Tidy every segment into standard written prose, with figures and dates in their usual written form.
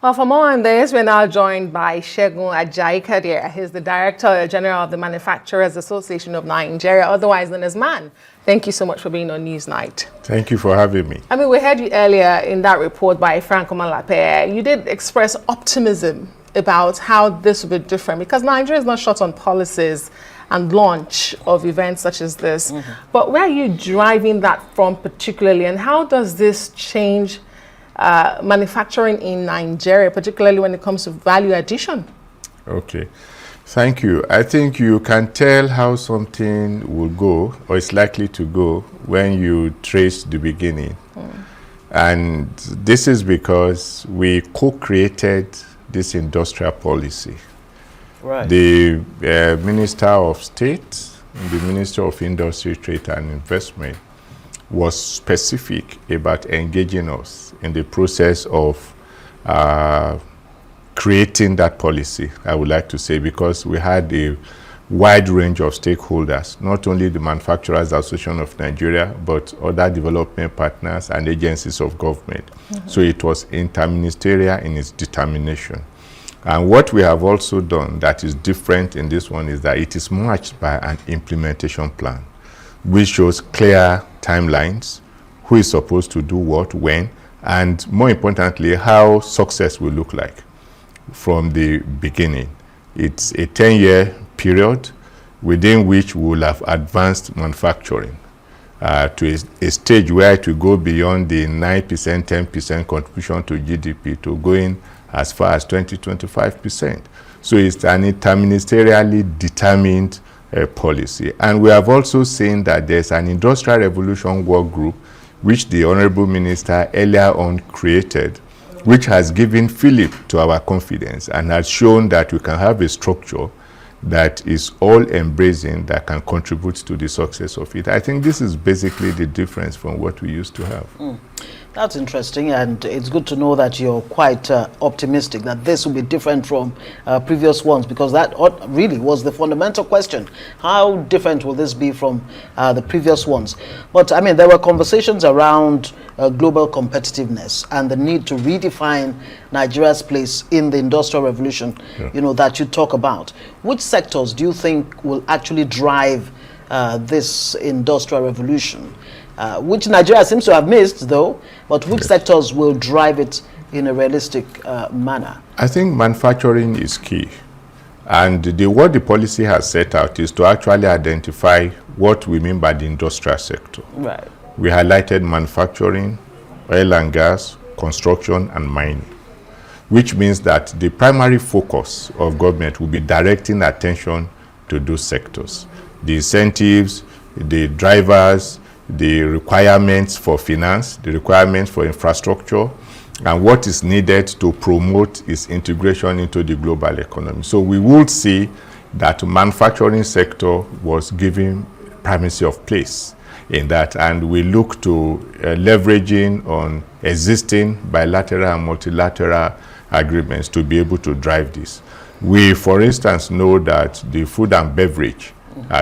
Well, for more on this, we're now joined by Ajayi-Kadiri. He's the Director General of the Manufacturers Association of Nigeria, otherwise known as MAN. Thank you so much for being on Newsnight. Thank you for having me. I mean, we heard you earlier in that report by Franco Malape. You did express optimism about how this will be different because Nigeria is not short on policies and launch of events such as this. But where are you driving that from particularly, and how does this change manufacturing in Nigeria, particularly when it comes to value addition? Okay, thank you. I think you can tell how something will go or is likely to go when you trace the beginning. And this is because we co-created this industrial policy. Right. The Minister of State, the Minister of Industry, Trade and Investment was specific about engaging us in the process of creating that policy, I would like to say, because we had a wide range of stakeholders, not only the Manufacturers Association of Nigeria, but other development partners and agencies of government. So it was interministerial in its determination. And what we have also done that is different in this one is that it is matched by an implementation plan, which shows clear timelines, who is supposed to do what, when, and more importantly, how success will look like from the beginning. It's a 10-year period within which we will have advanced manufacturing to a stage where it will go beyond the 9%, 10% contribution to GDP to going as far as 20-25%. So it's an interministerially determined policy. And we have also seen that there's an industrial revolution work group which the Honorable Minister earlier on created, which has given fillip to our confidence and has shown that we can have a structure that is all-embracing, that can contribute to the success of it. I think this is basically the difference from what we used to have. That's interesting, and it's good to know that you're quite optimistic that this will be different from previous ones, because that really was the fundamental question. How different will this be from the previous ones? But I mean, there were conversations around global competitiveness and the need to redefine Nigeria's place in the industrial revolution, you know, that you talk about. Which sectors do you think will actually drive this industrial revolution? Which Nigeria seems to have missed, though, but which sectors will drive it in a realistic manner? I think manufacturing is key. And what the policy has set out is to actually identify what we mean by the industrial sector. Right. We highlighted manufacturing, oil and gas, construction, and mining, which means that the primary focus of government will be directing attention to those sectors. The incentives, the drivers, the requirements for finance, the requirements for infrastructure, and what is needed to promote its integration into the global economy. So we would see that the manufacturing sector was given primacy of place in that, and we look to leveraging on existing bilateral and multilateral agreements to be able to drive this. We, for instance, know that the food and beverage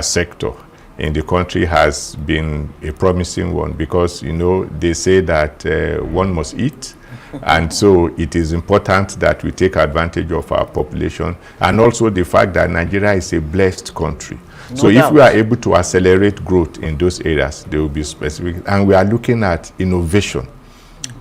sector in the country has been a promising one, because, you know, they say that one must eat. And so it is important that we take advantage of our population, and also the fact that Nigeria is a blessed country. No so doubt. If we are able to accelerate growth in those areas, they will be specific. And we are looking at innovation,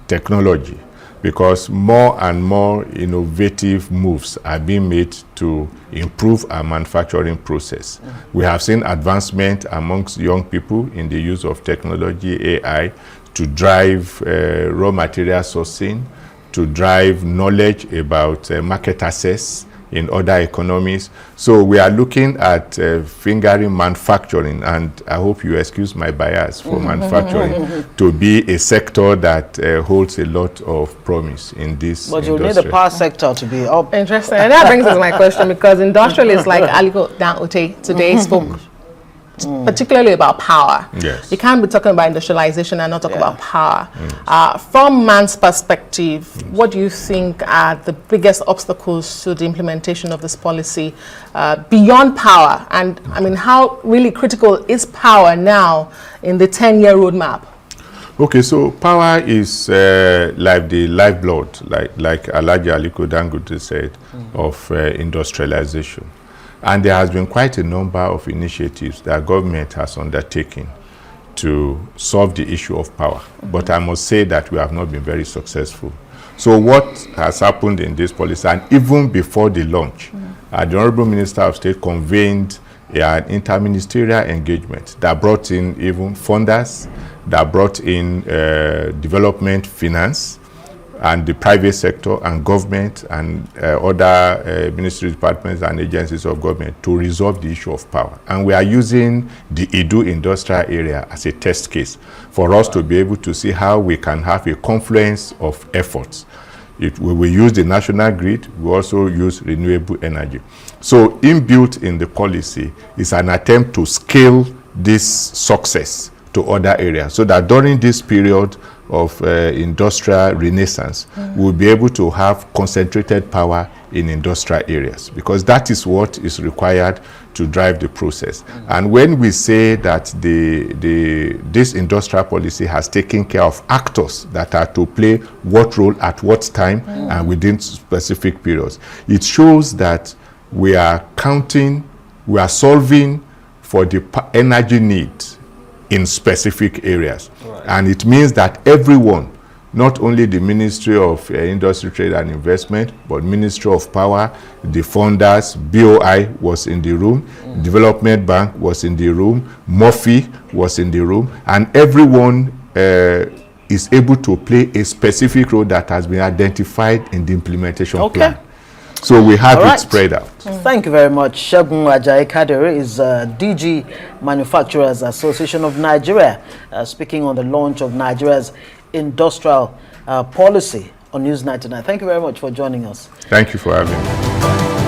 technology, because more and more innovative moves are being made to improve our manufacturing process. We have seen advancement amongst young people in the use of technology, AI, to drive raw material sourcing, to drive knowledge about market access in other economies. So we are looking at fingering manufacturing, and I hope you excuse my bias for manufacturing, to be a sector that holds a lot of promise in this But industry. you need the power sector to be up. Interesting. And that brings us to my question, because industrialists like Aliko Dangote today spoke particularly about power. Yes. You can't be talking about industrialization and not talk about power. From MAN's perspective, what do you think are the biggest obstacles to the implementation of this policy beyond power? And I mean, how really critical is power now in the 10-year roadmap? Okay, so power is like the lifeblood, like Ajayi-Kadiri said, of industrialization. And there has been quite a number of initiatives that government has undertaken to solve the issue of power. But I must say that we have not been very successful. So what has happened in this policy, and even before the launch, the Honorable Minister of State convened an interministerial engagement that brought in even funders, that brought in development finance, and the private sector and government and other ministry departments and agencies of government to resolve the issue of power. And we are using the Idu industrial area as a test case for us to be able to see how we can have a confluence of efforts. We will use the national grid, we also use renewable energy. So inbuilt in the policy is an attempt to scale this success to other areas, so that during this period of industrial renaissance, we'll be able to have concentrated power in industrial areas, because that is what is required to drive the process. And when we say that this industrial policy has taken care of actors that are to play what role at what time and within specific periods, it shows that we are solving for the energy needs in specific areas. Right. And it means that everyone, not only the Ministry of Industry, Trade and Investment, but Ministry of Power, the funders, BOI was in the room, Development Bank was in the room, Murphy was in the room, and everyone is able to play a specific role that has been identified in the implementation plan. So we have it spread out. Thank you very much. Segun Ajayi-Kadiri is DG Manufacturers Association of Nigeria, speaking on the launch of Nigeria's industrial policy on News 99. Thank you very much for joining us. Thank you for having me.